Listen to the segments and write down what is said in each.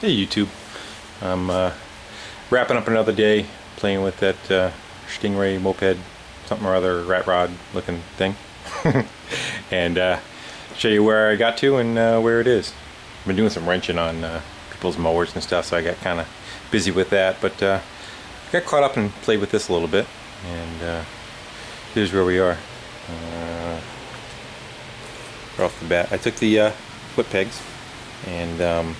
Hey YouTube, I'm wrapping up another day playing with that stingray moped, something or other, rat rod looking thing, and show you where I got to and where it is. I've been doing some wrenching on people's mowers and stuff, so I got kind of busy with that, but got caught up and played with this a little bit, and here's where we are. Right off the bat, I took the foot pegs and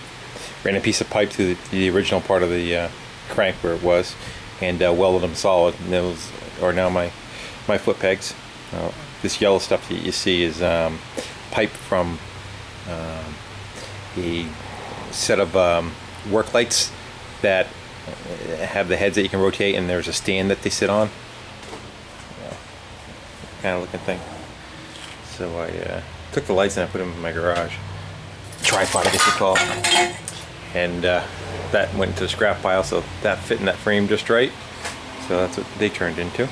ran a piece of pipe through the original part of the crank where it was, and welded them solid. And those are now my foot pegs. This yellow stuff that you see is pipe from a set of work lights that have the heads that you can rotate, and there's a stand that they sit on. Kind of looking thing. So I took the lights and I put them in my garage. Tripod, I guess you call it. And that went into the scrap pile, so that fit in that frame just right. So that's what they turned into.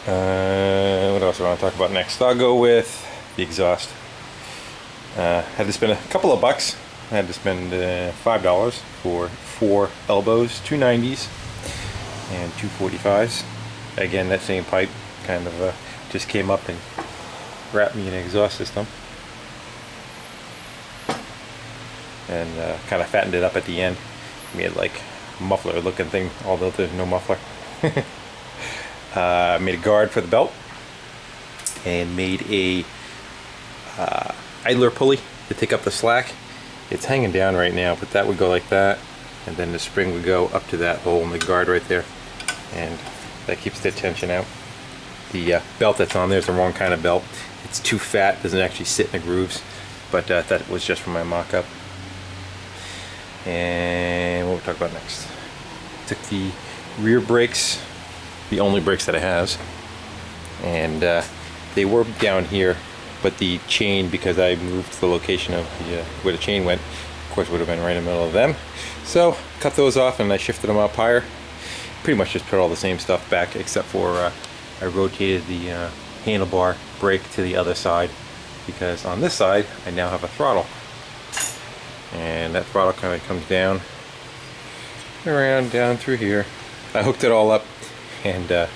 What else do I want to talk about next? I'll go with the exhaust. Had to spend a couple of bucks. I had to spend $5 for 4 elbows, 2 90s, and 2 45s. Again, that same pipe kind of just came up and wrapped me in an exhaust system. And kind of fattened it up at the end. Made like muffler looking thing, although there's no muffler. Made a guard for the belt, and made a idler pulley to take up the slack. It's hanging down right now, but that would go like that, and then the spring would go up to that hole in the guard right there, and that keeps the tension out. The belt that's on there is the wrong kind of belt. It's too fat, doesn't actually sit in the grooves, but that was just for my mock-up. And what we'll talk about next. Took the rear brakes, the only brakes that it has, and they were down here, but the chain, because I moved to the location of the where the chain went, of course would have been right in the middle of them. So cut those off and I shifted them up higher. Pretty much just put all the same stuff back, except for I rotated the handlebar brake to the other side, because on this side I now have a throttle. And that throttle kind of comes down around down through here. I hooked it all up, and I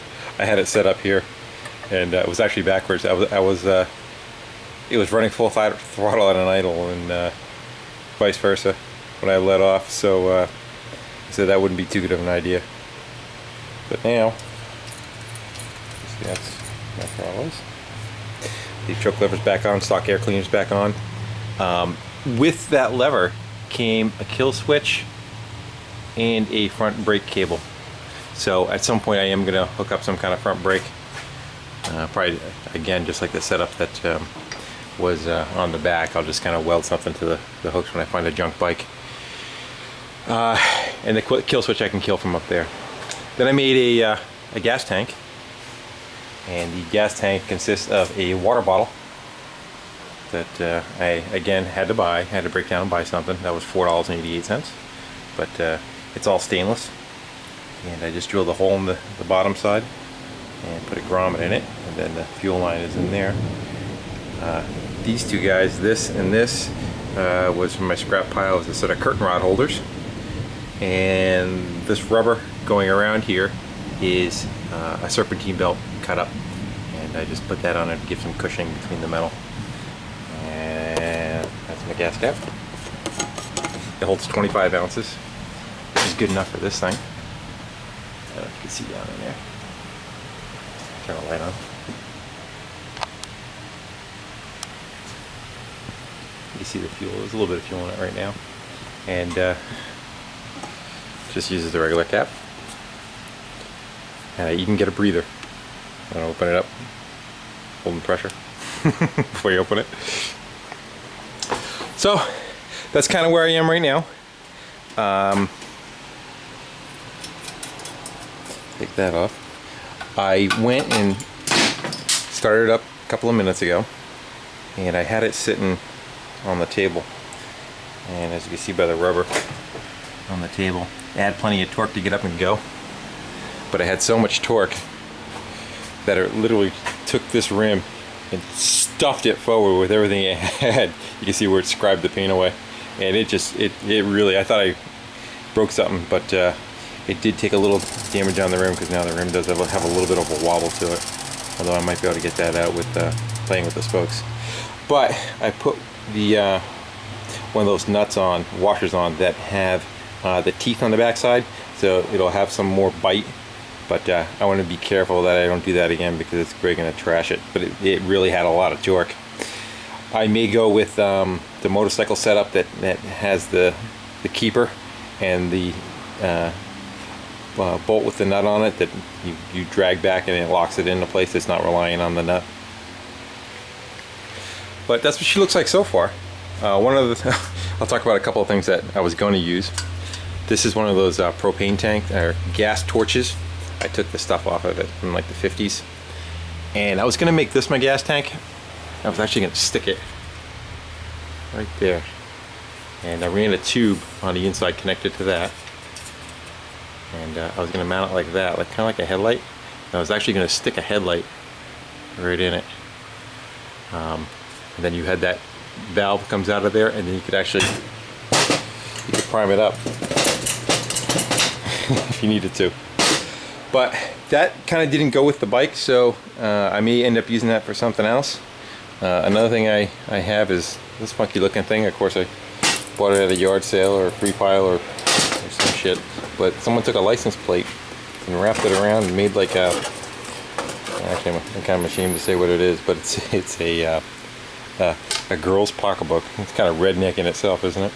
had it set up here, and it was actually backwards. It was running full throttle at an idle, and vice versa when I let off. So I said that wouldn't be too good of an idea. But now, see, that's my throttle is. The choke lever's back on, stock air cleaner's back on. With that lever came a kill switch and a front brake cable. So at some point I am going to hook up some kind of front brake. Probably, again, just like the setup that was on the back. I'll just kind of weld something to the hooks when I find a junk bike. And the kill switch I can kill from up there. Then I made a gas tank. And the gas tank consists of a water bottle that I again had to break down and buy something. That was $4.88, but it's all stainless, and I just drilled a hole in the bottom side and put a grommet in it, and then the fuel line is in there. These two guys, this and this, was from my scrap pile, was a set of curtain rod holders, and this rubber going around here is a serpentine belt cut up, and I just put that on it to give some cushioning between the metal. And that's my gas cap. It holds 25 ounces, which is good enough for this thing. I don't know if you can see down in there. Turn the light on. You can see the fuel. There's a little bit of fuel in it right now. And just uses the regular cap. And I even get a breather. I'm gonna open it up, holding pressure before you open it. So that's kind of where I am right now. Take that off. I went and started it up a couple of minutes ago, and I had it sitting on the table, and as you can see by the rubber on the table, it had plenty of torque to get up and go, but I had so much torque that it literally took this rim and stuffed it forward with everything it had. You can see where it scribed the paint away. and it really, I thought I broke something, but it did take a little damage on the rim, because now the rim does have a little bit of a wobble to it. Although I might be able to get that out with playing with the spokes. But I put the one of those nuts on, washers on, that have the teeth on the backside, so it'll have some more bite. But I want to be careful that I don't do that again, because it's really going to trash it. But it really had a lot of torque. I may go with the motorcycle setup that has the keeper and the bolt with the nut on it that you drag back and it locks it into place. It's not relying on the nut. But that's what she looks like so far. One of the I'll talk about a couple of things that I was going to use. This is one of those propane tank or gas torches. I took the stuff off of it from like the 50s, and I was going to make this my gas tank. I was actually going to stick it right there, and I ran a tube on the inside connected to that, and I was going to mount it like that, like kind of like a headlight. And I was actually going to stick a headlight right in it, and then you had that valve comes out of there, and then you could prime it up if you needed to. But that kind of didn't go with the bike, so I may end up using that for something else. Another thing I have is this funky looking thing. Of course, I bought it at a yard sale or a free pile or some shit. But someone took a license plate and wrapped it around and made like a... Actually, I'm kind of ashamed to say what it is, but it's a girl's pocketbook. It's kind of redneck in itself, isn't it?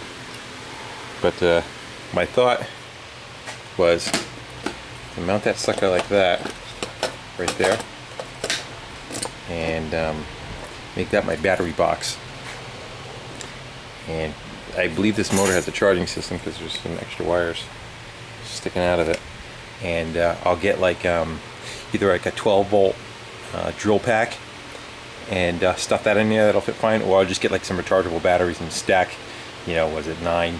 But my thought was to mount that sucker like that, right there, and make that my battery box. And I believe this motor has a charging system, because there's some extra wires sticking out of it. And I'll get like either like a 12-volt drill pack and stuff that in there. That'll fit fine. Or I'll just get like some rechargeable batteries and stack, you know, was it 9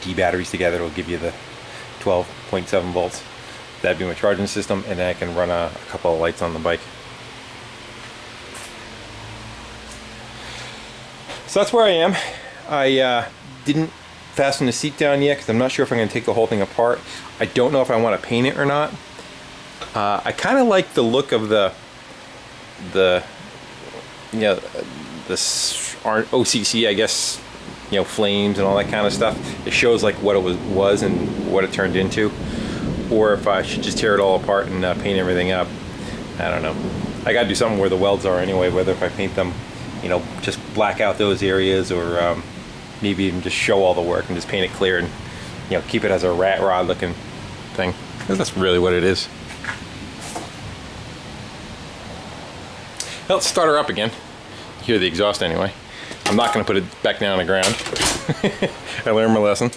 D batteries together. It'll give you the 12.7 volts. That'd be my charging system, and then I can run a couple of lights on the bike. So that's where I am. I didn't fasten the seat down yet, because I'm not sure if I'm going to take the whole thing apart. I don't know if I want to paint it or not. I kind of like the look of the you know, the OCC, I guess, you know, flames and all that kind of stuff. It shows like what it was and what it turned into. Or if I should just tear it all apart and paint everything up. I don't know. I gotta do something where the welds are anyway, whether if I paint them, you know, just black out those areas, or maybe even just show all the work and just paint it clear and, you know, keep it as a rat rod looking thing. Because that's really what it is. Well, let's start her up again. Hear the exhaust anyway. I'm not going to put it back down on the ground. I learned my lesson.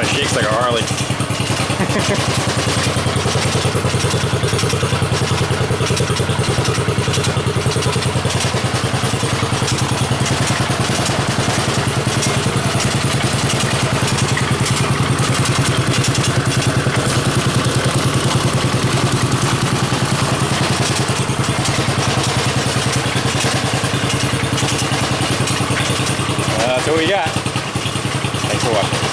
Shakes like a Harley. That's what we got. Thanks for watching.